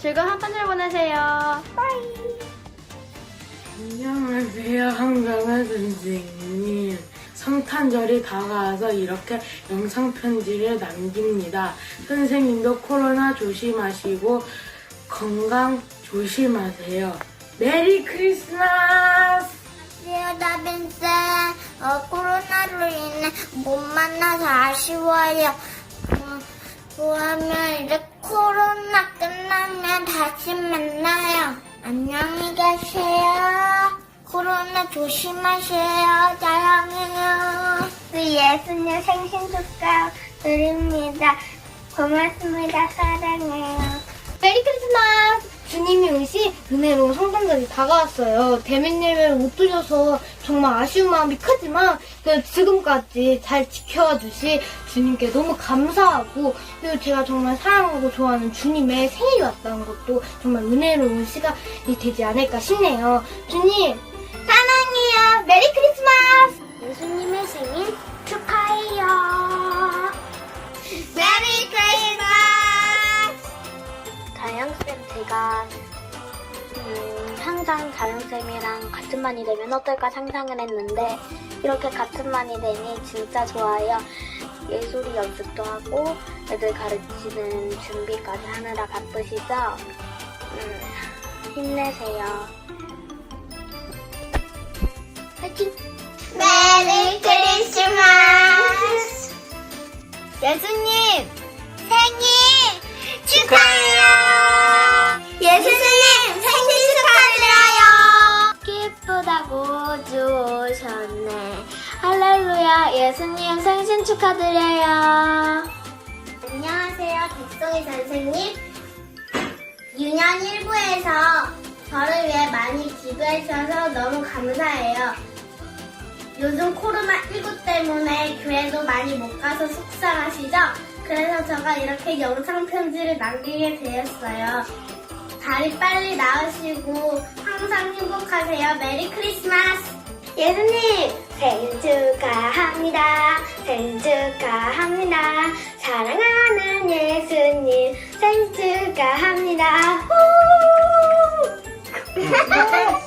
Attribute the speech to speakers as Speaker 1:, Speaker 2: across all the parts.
Speaker 1: 즐거운 한반절 보내세요. 빠이.
Speaker 2: 안녕하세요, 한강아 선생님. 성탄절이 다가와서 이렇게 영상편지를 남깁니다. 선생님도 코로나 조심하시고 건강 조심하세요. 메리 크리스마스!
Speaker 3: 나빈쌤, 코로나로 인해 못 만나서 아쉬워요. 그러면 이제 코로나 끝나면 다시 만나요. 안녕히 계세요. 코로나 조심하세요. 사랑해요. 예수님 생신 축하드립니다. 고맙습니다. 사랑해요.
Speaker 1: 메리 크리스마스! 주님이 오신 은혜로운 성탄절이 다가왔어요. 대면 예배를 못 드려서 정말 아쉬운 마음이 크지만 지금까지 잘 지켜와 주신 주님께 너무 감사하고, 그리고 제가 정말 사랑하고 좋아하는 주님의 생일이 왔다는 것도 정말 은혜로운 시간이 되지 않을까 싶네요. 주님 사랑해요. 메리 크리스마스!
Speaker 3: 예수님의 생일 축하해요. 메리 크리스마스!
Speaker 4: 다영쌤, 제가 항상 다영쌤이랑 같은 반이 되면 어떨까 상상을 했는데 이렇게 같은 반이 되니 진짜 좋아요. 예술이 연습도 하고 애들 가르치는 준비까지 하느라 바쁘시죠? 힘내세요. 화이팅!
Speaker 3: 메리 크리스마스!
Speaker 1: 예수님
Speaker 3: 생일 축하해요! 예수님 생일 축하드려요!
Speaker 4: 예쁘다고 주오셨네. 할렐루야. 예수님 생신 축하드려요.
Speaker 3: 안녕하세요, 백송이 선생님. 유년 1부에서 저를 위해 많이 기도해 주셔서 너무 감사해요. 요즘 코로나19 때문에 교회도 많이 못 가서 속상하시죠? 그래서 제가 이렇게 영상 편지를 남기게 되었어요. 다리 빨리 나으시고 항상 행복하세요. 메리 크리스마스!
Speaker 4: 예수님 생일 축하합니다. 생일 축하합니다. 사랑하는 예수님 생일 축하합니다.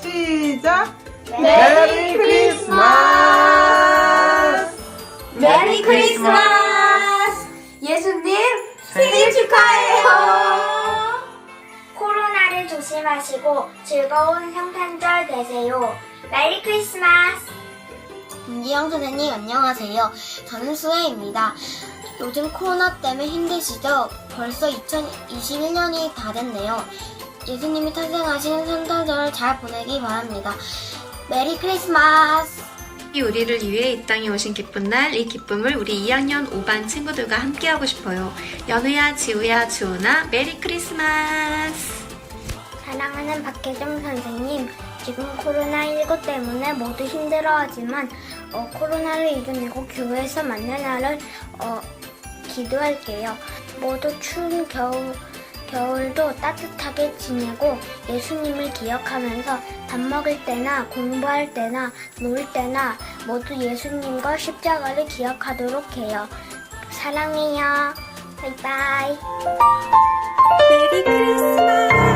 Speaker 5: 시작!
Speaker 1: 메리
Speaker 5: 크리스마스!
Speaker 1: 메리 크리스마스! 예수님 생일 축하해요.
Speaker 3: 코로나를 조심하시고 즐거운 성탄절 되세요. 메리 크리스마스!
Speaker 4: 김지영 선생님 안녕하세요. 저는 수혜입니다. 요즘 코로나 때문에 힘드시죠? 벌써 2021년이 다 됐네요. 예수님이 탄생하신 성탄절을 잘 보내기 바랍니다. 메리 크리스마스!
Speaker 6: 우리를 위해 이 땅에 오신 기쁜 날, 이 기쁨을 우리 2학년 5반 친구들과 함께하고 싶어요. 연우야, 지우야, 주은아, 메리 크리스마스!
Speaker 3: 사랑하는 박혜정 선생님, 지금 코로나19 때문에 모두 힘들어하지만 코로나를 이겨내고 교회에서 만난 날을 기도할게요. 모두 추운 겨울도 따뜻하게 지내고 예수님을 기억하면서 밥 먹을 때나 공부할 때나 놀 때나 모두 예수님과 십자가를 기억하도록 해요. 사랑해요. 바이바이.
Speaker 5: 메리 크리스마스!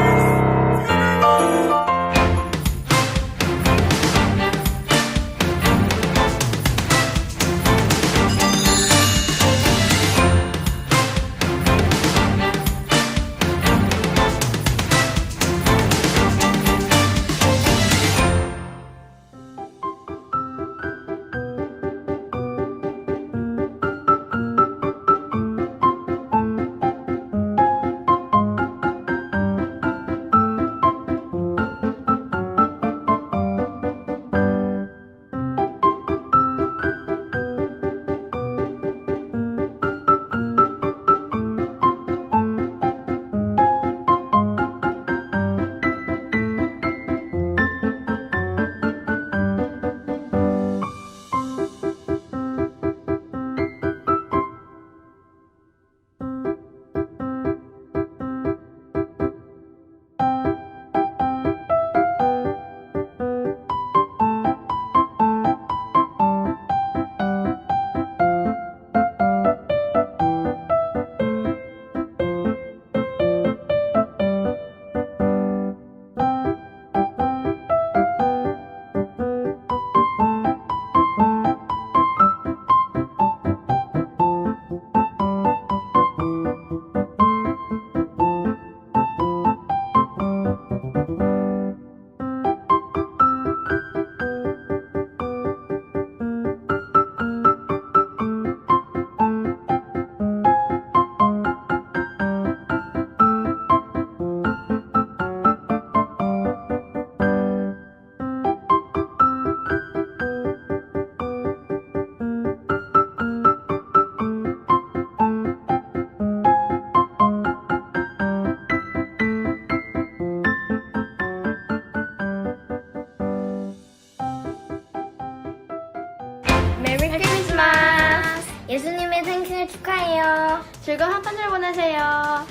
Speaker 3: 예수님의 생신을 축하해요.
Speaker 6: 즐거운 한반절 보내세요.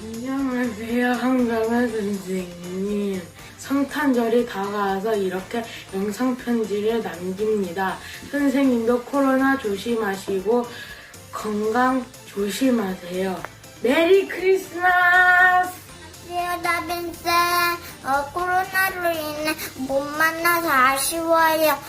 Speaker 2: 안녕하세요, 한강의 선생님. 성탄절이 다가와서 이렇게 영상편지를 남깁니다. 선생님도 코로나 조심하시고 건강 조심하세요. 메리 크리스마스!
Speaker 3: 다빈쌤, 코로나로 인해 못 만나서 아쉬워요.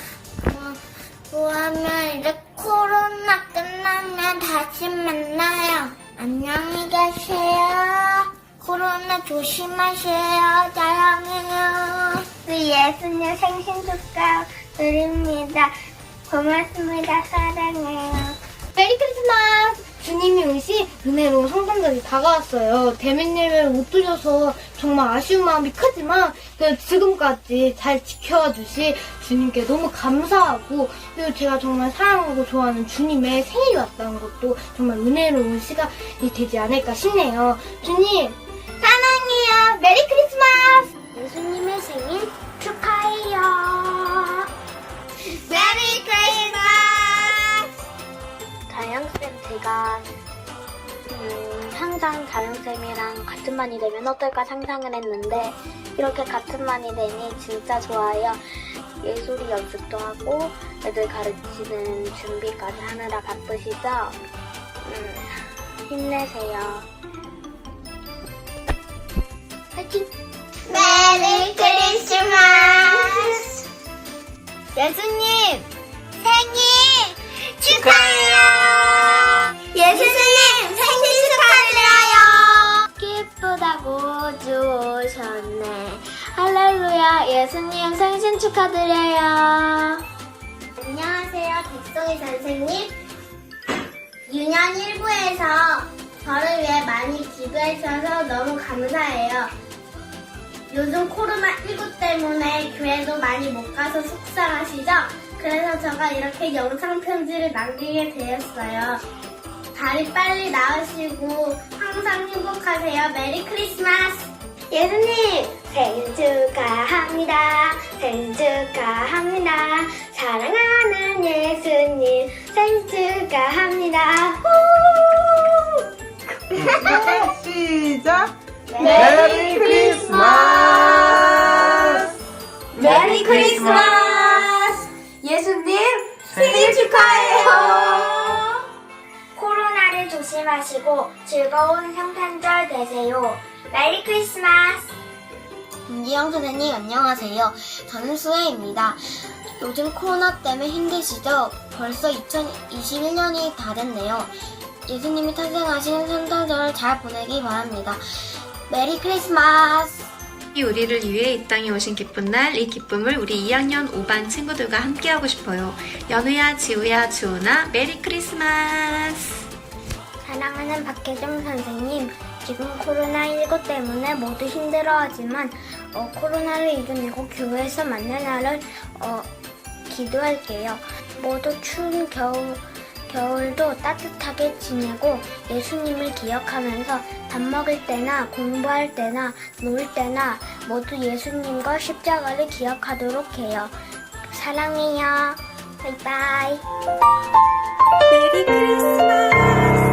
Speaker 3: 그러면 이제 코로나 끝나면 다시 만나요. 안녕히 계세요. 코로나 조심하세요. 사랑해요. 예수님 생신 축하드립니다. 고맙습니다. 사랑해요.
Speaker 1: 메리 크리스마스! 주님이 오신 은혜로운 성탄절이 다가왔어요. 대면 예배를 못 드려서 정말 아쉬운 마음이 크지만 지금까지 잘 지켜와 주신 주님께 너무 감사하고, 그리고 제가 정말 사랑하고 좋아하는 주님의 생일이 왔다는 것도 정말 은혜로운 시간이 되지 않을까 싶네요. 주님 사랑해요. 메리 크리스마스!
Speaker 3: 예수님의 생일 축하해요.
Speaker 1: 메리 크리스마스!
Speaker 4: 자영쌤, 제가 항상 자영쌤이랑 같은 반이 되면 어떨까 상상을 했는데 이렇게 같은 반이 되니 진짜 좋아요. 예술이 연습도 하고 애들 가르치는 준비까지 하느라 바쁘시죠? 힘내세요.
Speaker 3: 파이팅! 메리 크리스마스! 예수님 생일 축하해요! 예수님 생일 축하드려요! 기쁘다고 주셨네. 할렐루야, 예수님 생신 축하드려요. 안녕하세요, 백송이 선생님. 유년 1부에서 저를 위해 많이 기도해주셔서 너무 감사해요. 요즘 코로나19 때문에 교회도 많이 못 가서 속상하시죠? 그래서 제가 이렇게 영상 편지를 남기게 되었어요. 다리 빨리 나으시고 항상 행복하세요. 메리 크리스마스! 예수님 생일 축하합니다. 생일 축하합니다. 사랑하는 예수님 생일 축하합니다. 후!
Speaker 5: 시작! 메리 크리스마스!
Speaker 3: 메리 크리스마스! 예수님 생일 축하해요. 코로나를 조심하시고 즐거운 성탄절 되세요. 메리 크리스마스! 김지영 선생님 안녕하세요. 저는 수혜입니다. 요즘 코로나 때문에 힘드시죠? 벌써 2021년이 다 됐네요. 예수님이 탄생하신 성탄절을 잘 보내기 바랍니다. 메리 크리스마스!
Speaker 6: 우리를 위해 이 땅에 오신 기쁜 날, 이 기쁨을 우리 2학년 5반 친구들과 함께하고 싶어요. 연우야, 지우야, 주은아, 메리 크리스마스!
Speaker 3: 사랑하는 박혜정 선생님, 지금 코로나19 때문에 모두 힘들어하지만 코로나를 이겨내고 교회에서 만난 날을 기도할게요. 모두 추운 겨울도 따뜻하게 지내고 예수님을 기억하면서 밥 먹을 때나 공부할 때나 놀 때나 모두 예수님과 십자가를 기억하도록 해요. 사랑해요. 바이바이.
Speaker 5: 메리 크리스마스!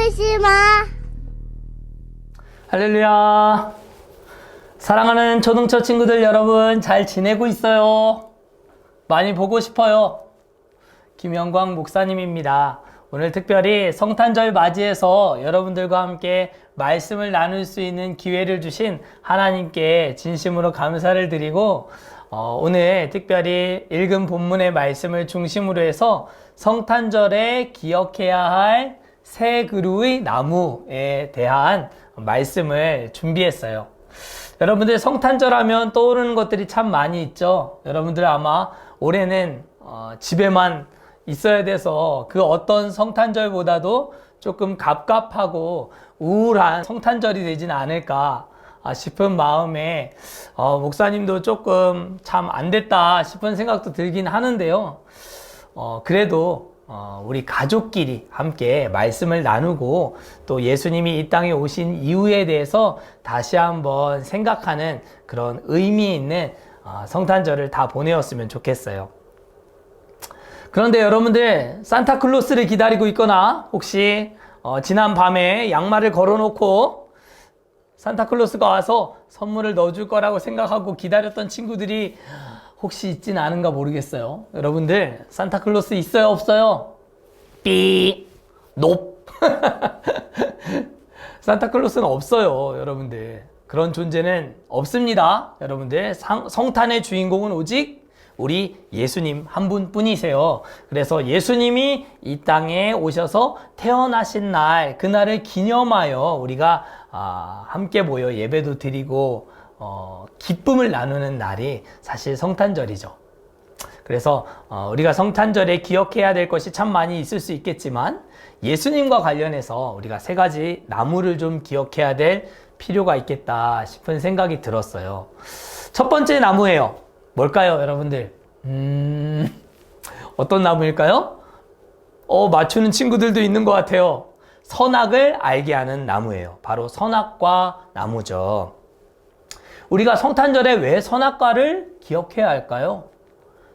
Speaker 3: 크리스마스.
Speaker 7: 할렐루야. 사랑하는 초등처 친구들 여러분, 잘 지내고 있어요? 많이 보고 싶어요. 김영광 목사님입니다. 오늘 특별히 성탄절 맞이해서 여러분들과 함께 말씀을 나눌 수 있는 기회를 주신 하나님께 진심으로 감사를 드리고, 오늘 특별히 읽은 본문의 말씀을 중심으로 해서 성탄절에 기억해야 할 새 그루의 나무에 대한 말씀을 준비했어요. 여러분들 성탄절 하면 떠오르는 것들이 참 많이 있죠. 여러분들 아마 올해는 집에만 있어야 돼서 그 어떤 성탄절보다도 조금 갑갑하고 우울한 성탄절이 되진 않을까 싶은 마음에 목사님도 조금 참 안 됐다 싶은 생각도 들긴 하는데요. 그래도 우리 가족끼리 함께 말씀을 나누고 또 예수님이 이 땅에 오신 이유에 대해서 다시 한번 생각하는 그런 의미 있는 성탄절을 다 보내었으면 좋겠어요. 그런데 여러분들 산타클로스를 기다리고 있거나 혹시 지난 밤에 양말을 걸어놓고 산타클로스가 와서 선물을 넣어줄 거라고 생각하고 기다렸던 친구들이 혹시 있진 않은가 모르겠어요. 여러분들 산타클로스 있어요 없어요? 삐 높. 산타클로스는 없어요. 여러분들 그런 존재는 없습니다. 여러분들 성탄의 주인공은 오직 우리 예수님 한 분뿐이세요. 그래서 예수님이 이 땅에 오셔서 태어나신 날, 그날을 기념하여 우리가 함께 모여 예배도 드리고 기쁨을 나누는 날이 사실 성탄절이죠. 그래서 우리가 성탄절에 기억해야 될 것이 참 많이 있을 수 있겠지만 예수님과 관련해서 우리가 세 가지 나무를 좀 기억해야 될 필요가 있겠다 싶은 생각이 들었어요. 첫 번째 나무예요. 뭘까요, 여러분들? 어떤 나무일까요? 맞추는 친구들도 있는 것 같아요. 선악을 알게 하는 나무예요. 바로 선악과 나무죠. 우리가 성탄절에 왜 선악과를 기억해야 할까요?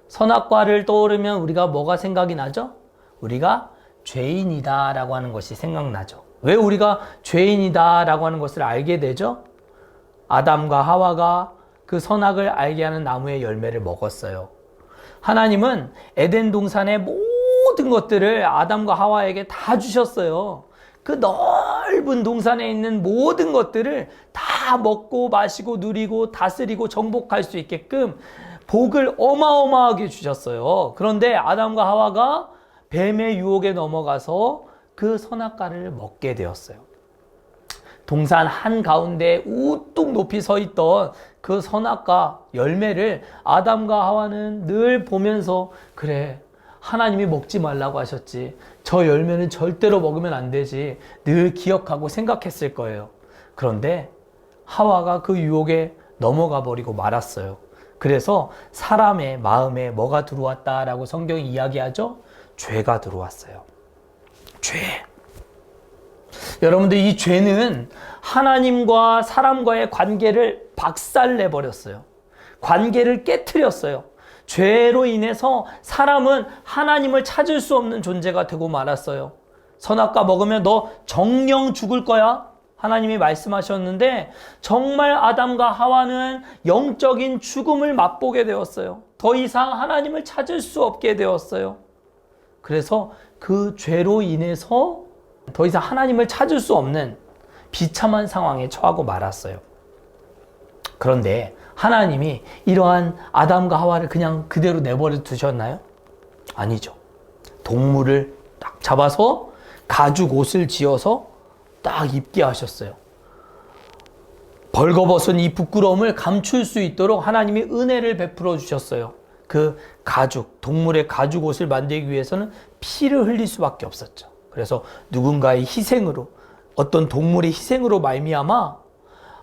Speaker 7: 선악과를 떠오르면 우리가 뭐가 생각이 나죠? 우리가 죄인이다 라고 하는 것이 생각나죠. 왜 우리가 죄인이다 라고 하는 것을 알게 되죠? 아담과 하와가 그 선악을 알게 하는 나무의 열매를 먹었어요. 하나님은 에덴 동산의 모든 것들을 아담과 하와에게 다 주셨어요. 그 넓은 동산에 있는 모든 것들을 다 먹고 마시고 누리고 다스리고 정복할 수 있게끔 복을 어마어마하게 주셨어요. 그런데 아담과 하와가 뱀의 유혹에 넘어가서 그 선악과를 먹게 되었어요. 동산 한가운데 우뚝 높이 서 있던 그 선악과 열매를 아담과 하와는 늘 보면서, 그래, 하나님이 먹지 말라고 하셨지, 저 열매는 절대로 먹으면 안 되지, 늘 기억하고 생각했을 거예요. 그런데 하와가 그 유혹에 넘어가 버리고 말았어요. 그래서 사람의 마음에 뭐가 들어왔다라고 성경이 이야기하죠? 죄가 들어왔어요. 죄. 여러분들, 이 죄는 하나님과 사람과의 관계를 박살내버렸어요. 관계를 깨트렸어요. 죄로 인해서 사람은 하나님을 찾을 수 없는 존재가 되고 말았어요. 선악과 먹으면 너 정령 죽을 거야, 하나님이 말씀하셨는데 정말 아담과 하와는 영적인 죽음을 맛보게 되었어요. 더 이상 하나님을 찾을 수 없게 되었어요. 그래서 그 죄로 인해서 더 이상 하나님을 찾을 수 없는 비참한 상황에 처하고 말았어요. 그런데 하나님이 이러한 아담과 하와를 그냥 그대로 내버려 두셨나요? 아니죠. 동물을 딱 잡아서 가죽 옷을 지어서 딱 입게 하셨어요. 벌거벗은 이 부끄러움을 감출 수 있도록 하나님이 은혜를 베풀어 주셨어요. 그 가죽, 동물의 가죽 옷을 만들기 위해서는 피를 흘릴 수밖에 없었죠. 그래서 누군가의 희생으로, 어떤 동물의 희생으로 말미암아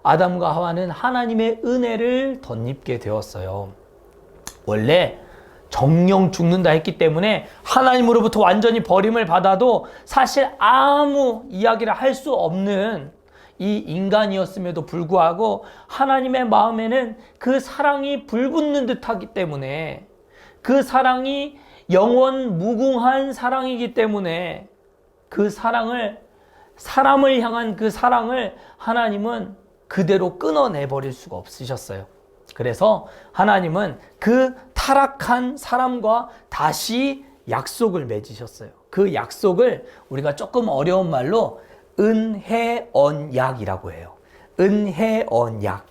Speaker 7: 아담과 하와는 하나님의 은혜를 덧입게 되었어요. 원래 정령 죽는다 했기 때문에 하나님으로부터 완전히 버림을 받아도 사실 아무 이야기를 할 수 없는 이 인간이었음에도 불구하고 하나님의 마음에는 그 사랑이 불붙는 듯하기 때문에, 그 사랑이 영원 무궁한 사랑이기 때문에 그 사랑을 사람을 향한 그 사랑을 하나님은 그대로 끊어내 버릴 수가 없으셨어요. 그래서 하나님은 그 타락한 사람과 다시 약속을 맺으셨어요. 그 약속을 우리가 조금 어려운 말로 은혜언약이라고 해요. 은혜언약.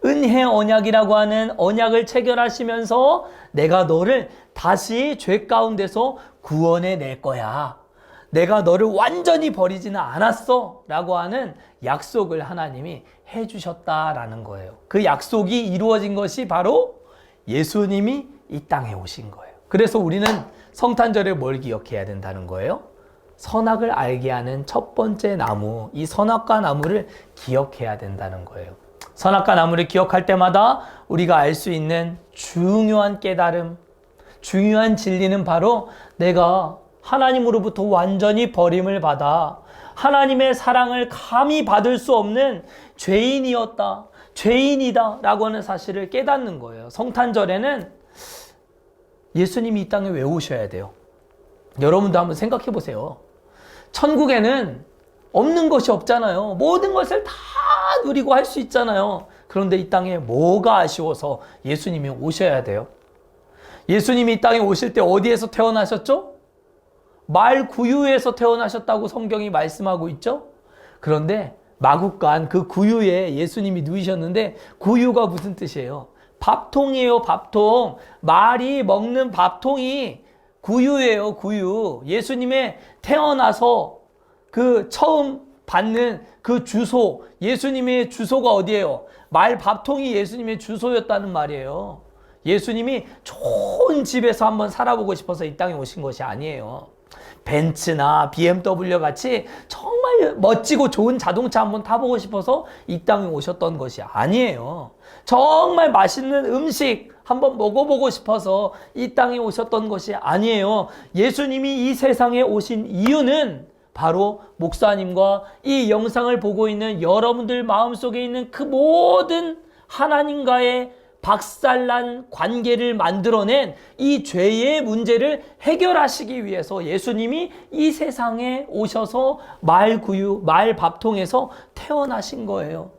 Speaker 7: 은혜언약이라고 하는 언약을 체결하시면서 내가 너를 다시 죄 가운데서 구원해 낼 거야. 내가 너를 완전히 버리지는 않았어 라고 하는 약속을 하나님이 해주셨다라는 거예요. 그 약속이 이루어진 것이 바로 예수님이 이 땅에 오신 거예요. 그래서 우리는 성탄절에 뭘 기억해야 된다는 거예요? 선악을 알게 하는 첫 번째 나무, 이 선악과 나무를 기억해야 된다는 거예요. 선악과 나무를 기억할 때마다 우리가 알 수 있는 중요한 깨달음, 중요한 진리는 바로 내가 하나님으로부터 완전히 버림을 받아 하나님의 사랑을 감히 받을 수 없는 죄인이었다, 죄인이다 라고 하는 사실을 깨닫는 거예요. 성탄절에는 예수님이 이 땅에 왜 오셔야 돼요? 여러분도 한번 생각해 보세요. 천국에는 없는 것이 없잖아요. 모든 것을 다 누리고 할 수 있잖아요. 그런데 이 땅에 뭐가 아쉬워서 예수님이 오셔야 돼요? 예수님이 이 땅에 오실 때 어디에서 태어나셨죠? 말 구유에서 태어나셨다고 성경이 말씀하고 있죠? 그런데 마국간 그 구유에 예수님이 누이셨는데 구유가 무슨 뜻이에요? 밥통이에요, 밥통. 말이 먹는 밥통이 구유예요, 구유. 예수님의 태어나서 그 처음 받는 그 주소, 예수님의 주소가 어디예요? 말 밥통이 예수님의 주소였다는 말이에요. 예수님이 좋은 집에서 한번 살아보고 싶어서 이 땅에 오신 것이 아니에요. 벤츠나 BMW 같이 정말 멋지고 좋은 자동차 한번 타보고 싶어서 이 땅에 오셨던 것이 아니에요. 정말 맛있는 음식 한번 먹어보고 싶어서 이 땅에 오셨던 것이 아니에요. 예수님이 이 세상에 오신 이유는 바로 목사님과 이 영상을 보고 있는 여러분들 마음속에 있는 그 모든 하나님과의 박살난 관계를 만들어낸 이 죄의 문제를 해결하시기 위해서 예수님이 이 세상에 오셔서 말구유, 말밥통에서 태어나신 거예요.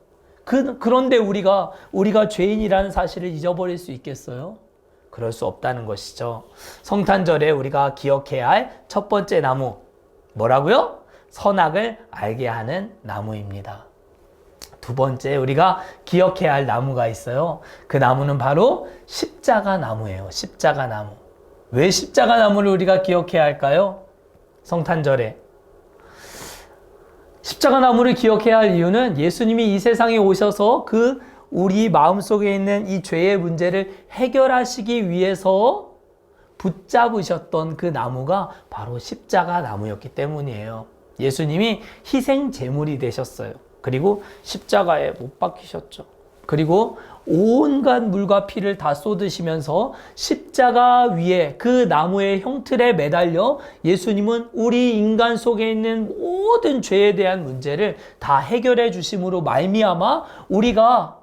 Speaker 7: 그런데 우리가 죄인이라는 사실을 잊어버릴 수 있겠어요? 그럴 수 없다는 것이죠. 성탄절에 우리가 기억해야 할 첫 번째 나무, 뭐라고요? 선악을 알게 하는 나무입니다. 두 번째 우리가 기억해야 할 나무가 있어요. 그 나무는 바로 십자가 나무예요. 십자가 나무. 왜 십자가 나무를 우리가 기억해야 할까요? 성탄절에. 십자가 나무를 기억해야 할 이유는 예수님이 이 세상에 오셔서 그 우리 마음속에 있는 이 죄의 문제를 해결하시기 위해서 붙잡으셨던 그 나무가 바로 십자가 나무였기 때문이에요. 예수님이 희생 제물이 되셨어요. 그리고 십자가에 못 박히셨죠. 그리고 온갖 물과 피를 다 쏟으시면서 십자가 위에 그 나무의 형틀에 매달려 예수님은 우리 인간 속에 있는 모든 죄에 대한 문제를 다 해결해 주심으로 말미암아 우리가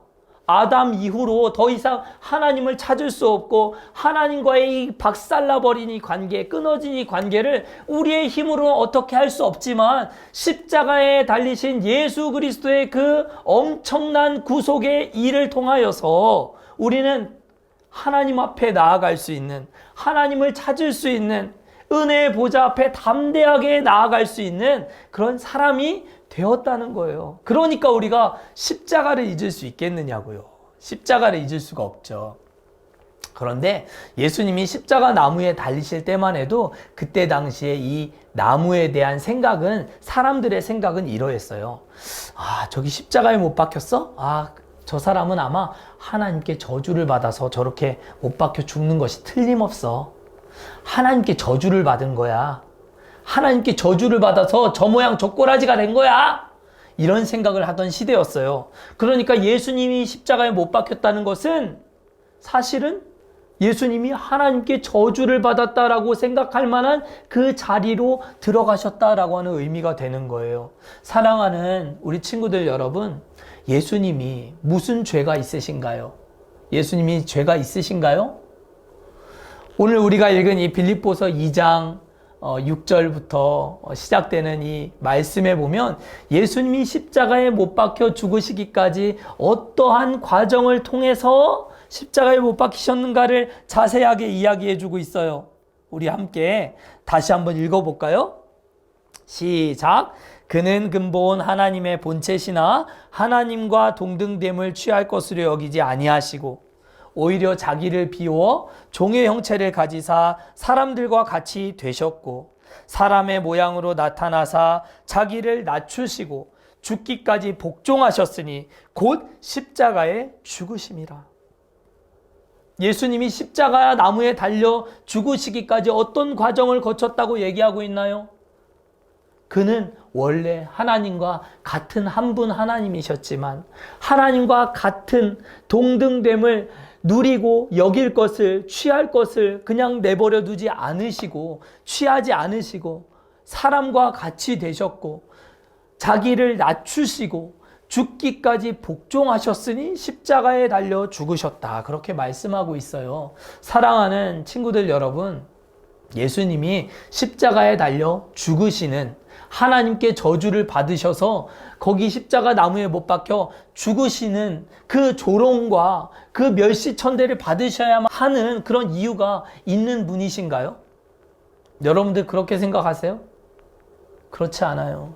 Speaker 7: 아담 이후로 더 이상 하나님을 찾을 수 없고 하나님과의 이 박살나버린 이 관계, 끊어진 이 관계를 우리의 힘으로는 어떻게 할 수 없지만 십자가에 달리신 예수 그리스도의 그 엄청난 구속의 일을 통하여서 우리는 하나님 앞에 나아갈 수 있는, 하나님을 찾을 수 있는, 은혜의 보좌 앞에 담대하게 나아갈 수 있는 그런 사람이 되었다는 거예요. 그러니까 우리가 십자가를 잊을 수 있겠느냐고요. 십자가를 잊을 수가 없죠. 그런데 예수님이 십자가 나무에 달리실 때만 해도 그때 당시에 이 나무에 대한 생각은, 사람들의 생각은 이러했어요. 아, 저기 십자가에 못 박혔어? 아, 저 사람은 아마 하나님께 저주를 받아서 저렇게 못 박혀 죽는 것이 틀림없어. 하나님께 저주를 받은 거야. 하나님께 저주를 받아서 저 모양 저 꼬라지가 된 거야. 이런 생각을 하던 시대였어요. 그러니까 예수님이 십자가에 못 박혔다는 것은 사실은 예수님이 하나님께 저주를 받았다라고 생각할 만한 그 자리로 들어가셨다라고 하는 의미가 되는 거예요. 사랑하는 우리 친구들 여러분, 예수님이 무슨 죄가 있으신가요? 예수님이 죄가 있으신가요? 오늘 우리가 읽은 이 빌립보서 2장 6절부터 시작되는 이 말씀에 보면 예수님이 십자가에 못 박혀 죽으시기까지 어떠한 과정을 통해서 십자가에 못 박히셨는가를 자세하게 이야기해 주고 있어요. 우리 함께 다시 한번 읽어볼까요? 시작. 그는 근본 하나님의 본체시나 하나님과 동등됨을 취할 것으로 여기지 아니하시고 오히려 자기를 비워 종의 형체를 가지사 사람들과 같이 되셨고 사람의 모양으로 나타나사 자기를 낮추시고 죽기까지 복종하셨으니 곧 십자가에 죽으심이라. 예수님이 십자가 나무에 달려 죽으시기까지 어떤 과정을 거쳤다고 얘기하고 있나요? 그는 원래 하나님과 같은 한 분 하나님이셨지만 하나님과 같은 동등됨을 누리고 여길 것을, 취할 것을 그냥 내버려 두지 않으시고 취하지 않으시고 사람과 같이 되셨고 자기를 낮추시고 죽기까지 복종하셨으니 십자가에 달려 죽으셨다. 그렇게 말씀하고 있어요. 사랑하는 친구들 여러분, 예수님이 십자가에 달려 죽으시는 하나님께 저주를 받으셔서 거기 십자가 나무에 못 박혀 죽으시는 그 조롱과 그 멸시천대를 받으셔야만 하는 그런 이유가 있는 분이신가요? 여러분들 그렇게 생각하세요? 그렇지 않아요.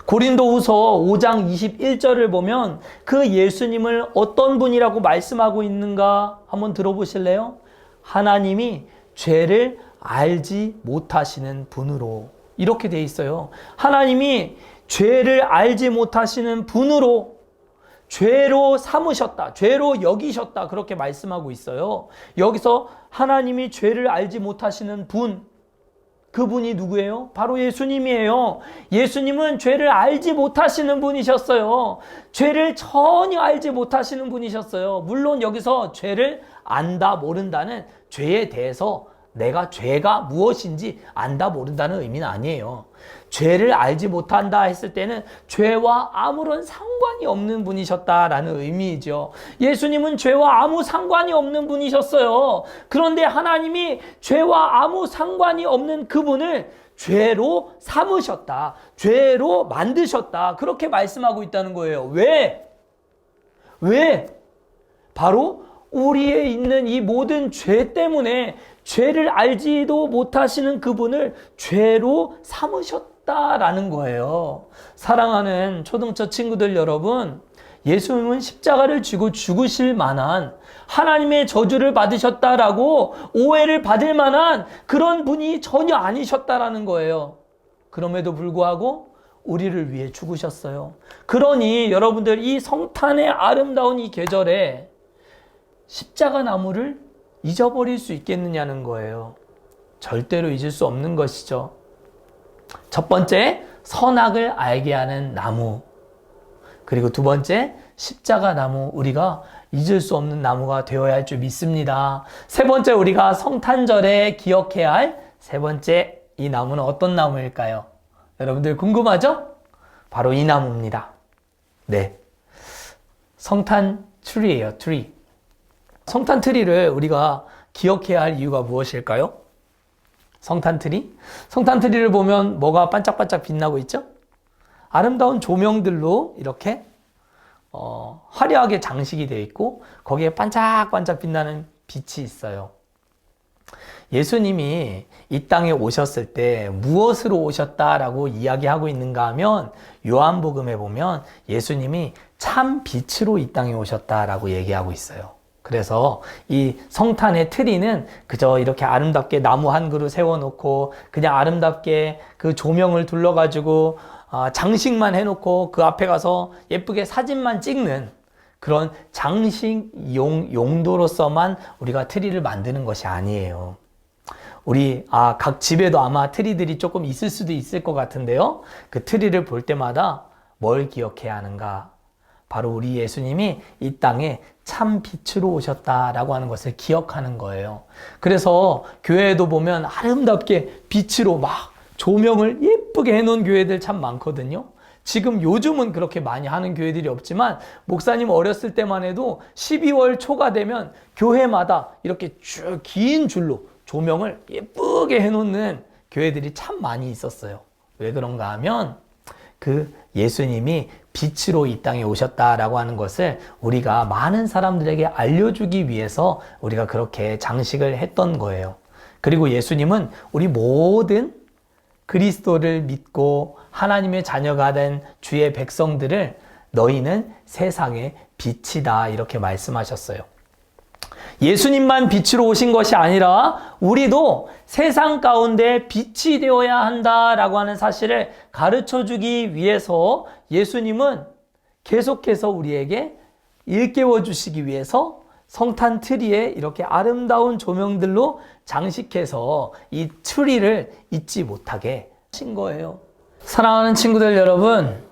Speaker 7: 고린도후서 5장 21절을 보면 그 예수님을 어떤 분이라고 말씀하고 있는가 한번 들어보실래요? 하나님이 죄를 알지 못하시는 분으로, 이렇게 돼 있어요. 하나님이 죄를 알지 못하시는 분으로 죄로 삼으셨다, 죄로 여기셨다, 그렇게 말씀하고 있어요. 여기서 하나님이 죄를 알지 못하시는 분, 그분이 누구예요? 바로 예수님이에요. 예수님은 죄를 알지 못하시는 분이셨어요. 죄를 전혀 알지 못하시는 분이셨어요. 물론 여기서 죄를 안다 모른다는 죄에 대해서 내가 죄가 무엇인지 안다 모른다는 의미는 아니에요. 죄를 알지 못한다 했을 때는 죄와 아무런 상관이 없는 분이셨다라는 의미이죠. 예수님은 죄와 아무 상관이 없는 분이셨어요. 그런데 하나님이 죄와 아무 상관이 없는 그분을 죄로 삼으셨다, 죄로 만드셨다, 그렇게 말씀하고 있다는 거예요. 왜? 바로 우리에 있는 이 모든 죄 때문에 죄를 알지도 못하시는 그분을 죄로 삼으셨다라는 거예요. 사랑하는 초등처 친구들 여러분, 예수님은 십자가를 지고 죽으실 만한, 하나님의 저주를 받으셨다라고 오해를 받을 만한 그런 분이 전혀 아니셨다라는 거예요. 그럼에도 불구하고 우리를 위해 죽으셨어요. 그러니 여러분들 이 성탄의 아름다운 이 계절에 십자가 나무를 잊어버릴 수 있겠느냐는 거예요. 절대로 잊을 수 없는 것이죠. 첫 번째, 선악을 알게 하는 나무. 그리고 두 번째, 십자가 나무. 우리가 잊을 수 없는 나무가 되어야 할 줄 믿습니다. 세 번째, 우리가 성탄절에 기억해야 할 세 번째, 이 나무는 어떤 나무일까요? 여러분들 궁금하죠? 바로 이 나무입니다. 네, 성탄 트리예요. 트리. 성탄 트리를 우리가 기억해야 할 이유가 무엇일까요? 성탄 트리? 성탄 트리를 보면 뭐가 반짝반짝 빛나고 있죠? 아름다운 조명들로 이렇게 화려하게 장식이 되어 있고 거기에 반짝반짝 빛나는 빛이 있어요. 예수님이 이 땅에 오셨을 때 무엇으로 오셨다라고 이야기하고 있는가 하면 요한복음에 보면 예수님이 참 빛으로 이 땅에 오셨다라고 얘기하고 있어요. 그래서 이 성탄의 트리는 그저 이렇게 아름답게 나무 한 그루 세워놓고 그냥 아름답게 그 조명을 둘러가지고 장식만 해놓고 그 앞에 가서 예쁘게 사진만 찍는 그런 장식 용도로서만 우리가 트리를 만드는 것이 아니에요. 우리 각 집에도 아마 트리들이 조금 있을 수도 있을 것 같은데요. 그 트리를 볼 때마다 뭘 기억해야 하는가? 바로 우리 예수님이 이 땅에 참 빛으로 오셨다라고 하는 것을 기억하는 거예요. 그래서 교회에도 보면 아름답게 빛으로 막 조명을 예쁘게 해놓은 교회들 참 많거든요. 지금 요즘은 그렇게 많이 하는 교회들이 없지만 목사님 어렸을 때만 해도 12월 초가 되면 교회마다 이렇게 쭉 긴 줄로 조명을 예쁘게 해놓는 교회들이 참 많이 있었어요. 왜 그런가 하면 그 예수님이 빛으로 이 땅에 오셨다라고 하는 것을 우리가 많은 사람들에게 알려주기 위해서 우리가 그렇게 장식을 했던 거예요. 그리고 예수님은 우리 모든 그리스도를 믿고 하나님의 자녀가 된 주의 백성들을 너희는 세상의 빛이다 이렇게 말씀하셨어요. 예수님만 빛으로 오신 것이 아니라 우리도 세상 가운데 빛이 되어야 한다라고 하는 사실을 가르쳐 주기 위해서 예수님은 계속해서 우리에게 일깨워 주시기 위해서 성탄 트리에 이렇게 아름다운 조명들로 장식해서 이 트리를 잊지 못하게 하신 거예요. 사랑하는 친구들 여러분,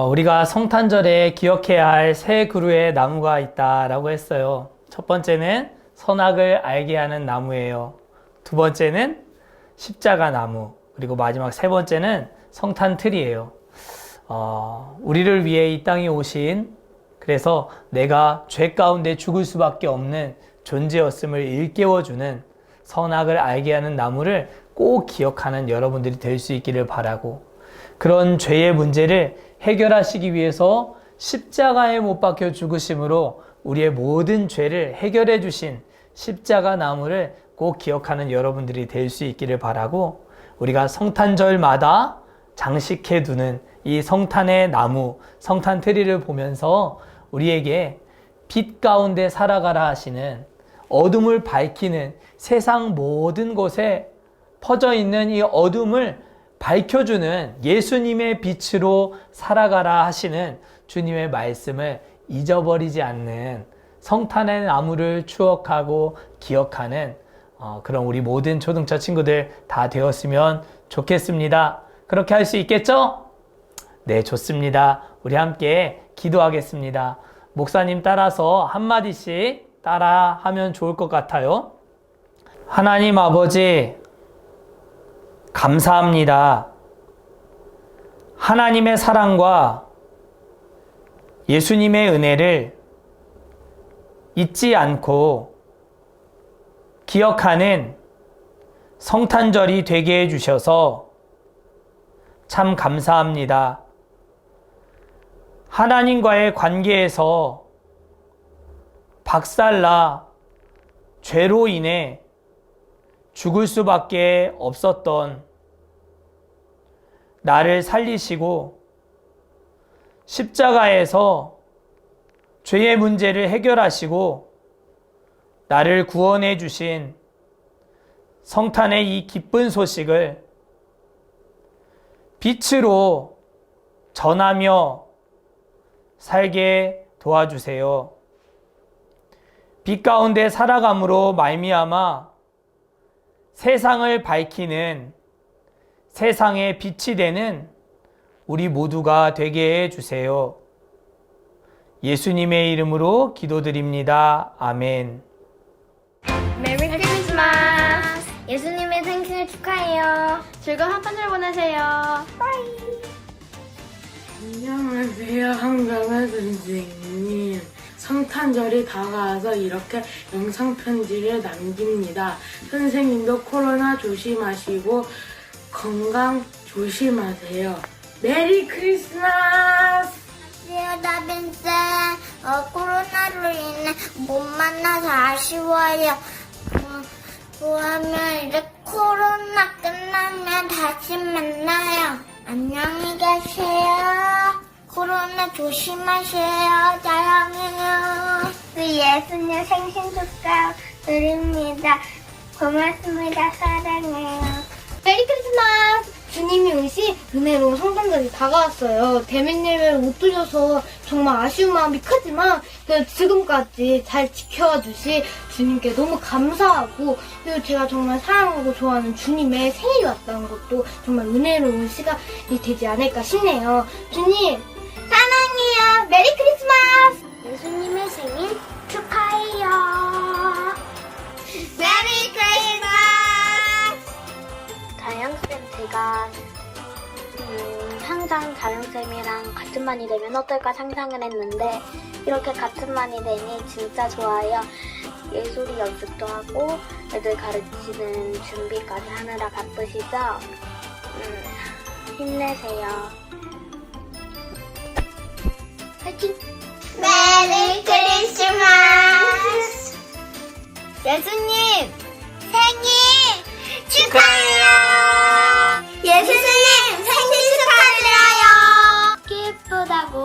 Speaker 7: 우리가 성탄절에 기억해야 할 세 그루의 나무가 있다라고 했어요. 첫 번째는 선악을 알게 하는 나무예요. 두 번째는 십자가 나무, 그리고 마지막 세 번째는 성탄 트리예요. 우리를 위해 이 땅에 오신, 그래서 내가 죄 가운데 죽을 수밖에 없는 존재였음을 일깨워주는 선악을 알게 하는 나무를 꼭 기억하는 여러분들이 될 수 있기를 바라고, 그런 죄의 문제를 해결하시기 위해서 십자가에 못 박혀 죽으심으로 우리의 모든 죄를 해결해 주신 십자가 나무를 꼭 기억하는 여러분들이 될 수 있기를 바라고, 우리가 성탄절마다 장식해 두는 이 성탄의 나무, 성탄 트리를 보면서 우리에게 빛 가운데 살아가라 하시는, 어둠을 밝히는, 세상 모든 곳에 퍼져 있는 이 어둠을 밝혀주는 예수님의 빛으로 살아가라 하시는 주님의 말씀을 잊어버리지 않는 성탄의 나무를 추억하고 기억하는 그런 우리 모든 초등처 친구들 다 되었으면 좋겠습니다. 그렇게 할 수 있겠죠? 네, 좋습니다. 우리 함께 기도하겠습니다. 목사님 따라서 한마디씩 따라 하면 좋을 것 같아요. 하나님 아버지, 감사합니다. 하나님의 사랑과 예수님의 은혜를 잊지 않고 기억하는 성탄절이 되게 해주셔서 참 감사합니다. 하나님과의 관계에서 박살나 죄로 인해 죽을 수밖에 없었던 나를 살리시고 십자가에서 죄의 문제를 해결하시고 나를 구원해 주신 성탄의 이 기쁜 소식을 빛으로 전하며 살게 도와주세요. 빛 가운데 살아감으로 말미암아 세상을 밝히는, 세상의 빛이 되는 우리 모두가 되게 해주세요. 예수님의 이름으로 기도드립니다. 아멘.
Speaker 3: 메리 크리스마스! 예수님의 생신을 축하해요. 즐거운 한반절 보내세요.
Speaker 2: 안녕하세요, 한가마 선생님. 성탄절이 다가와서 이렇게 영상편지를 남깁니다. 선생님도 코로나 조심하시고 건강 조심하세요. 메리 크리스마스!
Speaker 3: 다빈쌤, 코로나로 인해 못 만나서 아쉬워요. 그러면 이제 코로나 끝나면 다시 만나요. 안녕히 계세요. 코로나 조심하세요. 사랑해요. 예수님 생신 축하드립니다. 고맙습니다. 사랑해요.
Speaker 1: 메리 크리스마스! 주님이 오신 은혜로운 성탄절이 다가왔어요. 대면 예배를 못 드려서 정말 아쉬운 마음이 크지만 지금까지 잘 지켜와 주신 주님께 너무 감사하고, 그리고 제가 정말 사랑하고 좋아하는 주님의 생일이 왔다는 것도 정말 은혜로운 시간이 되지 않을까 싶네요. 주님 사랑해요. 메리 크리스마스!
Speaker 3: 예수님의 생일 축하해요.
Speaker 1: 메리 크리스마스!
Speaker 4: 다영쌤, 제가 항상 다영쌤이랑 같은 반이 되면 어떨까 상상을 했는데 이렇게 같은 반이 되니 진짜 좋아요. 예술이 연습도 하고 애들 가르치는 준비까지 하느라 바쁘시죠? 힘내세요. 화이팅!
Speaker 3: 메리 크리스마스!
Speaker 1: 예수님
Speaker 3: 생일 축하해요! 예수님 생일 축하드려요!
Speaker 4: 기쁘다고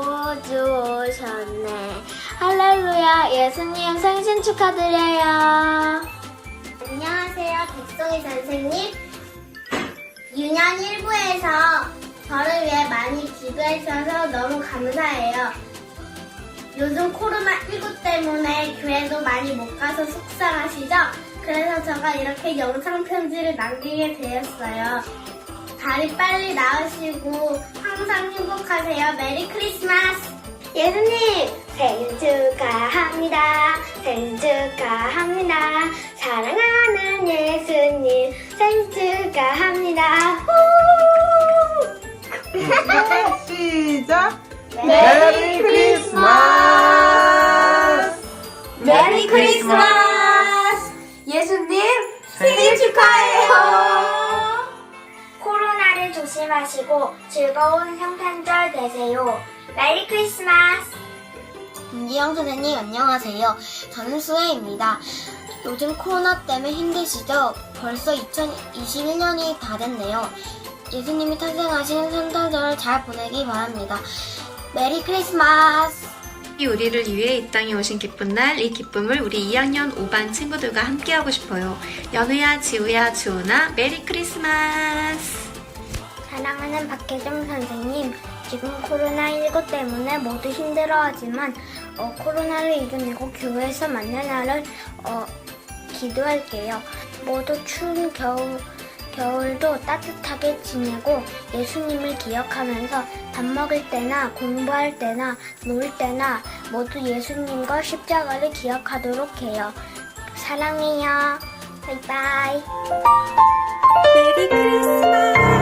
Speaker 4: 주오셨네. 할렐루야, 예수님 생신 축하드려요.
Speaker 3: 안녕하세요, 백송이 선생님. 유년 1부에서 저를 위해 많이 기도해주셔서 너무 감사해요. 요즘 코로나19 때문에 교회도 많이 못 가서 속상하시죠? 그래서 제가 이렇게 영상 편지를 남기게 되었어요. 다리 빨리 나으시고 항상 행복하세요. 메리 크리스마스!
Speaker 4: 예수님 생일 축하합니다. 생일 축하합니다. 사랑하는 예수님 생일 축하합니다. 후!
Speaker 5: 시작. 메리 크리스마스.
Speaker 4: 메리 크리스마스! 예수님 생일 축하해요.
Speaker 3: 코로나를 조심하시고 즐거운 성탄절 되세요. 메리 크리스마스!
Speaker 8: 김지영 선생님 안녕하세요. 저는 수혜입니다. 요즘 코로나 때문에 힘드시죠? 벌써 2021년이 다 됐네요. 예수님이 탄생하신 성탄절을 잘 보내기 바랍니다. 메리 크리스마스!
Speaker 6: 우리를 위해 이 땅에 오신 기쁜 날, 이 기쁨을 우리 2학년 5반 친구들과 함께하고 싶어요. 연우야, 지우야, 주호나, 메리 크리스마스!
Speaker 3: 사랑하는 박혜정 선생님, 지금 코로나19 때문에 모두 힘들어하지만 코로나를 이겨내고 교회에서 만난 날을 기도할게요. 모두 추운 겨울도 따뜻하게 지내고 예수님을 기억하면서 밥 먹을 때나 공부할 때나 놀 때나 모두 예수님과 십자가를 기억하도록 해요. 사랑해요. 바이바이.
Speaker 5: 메리 크리스마스.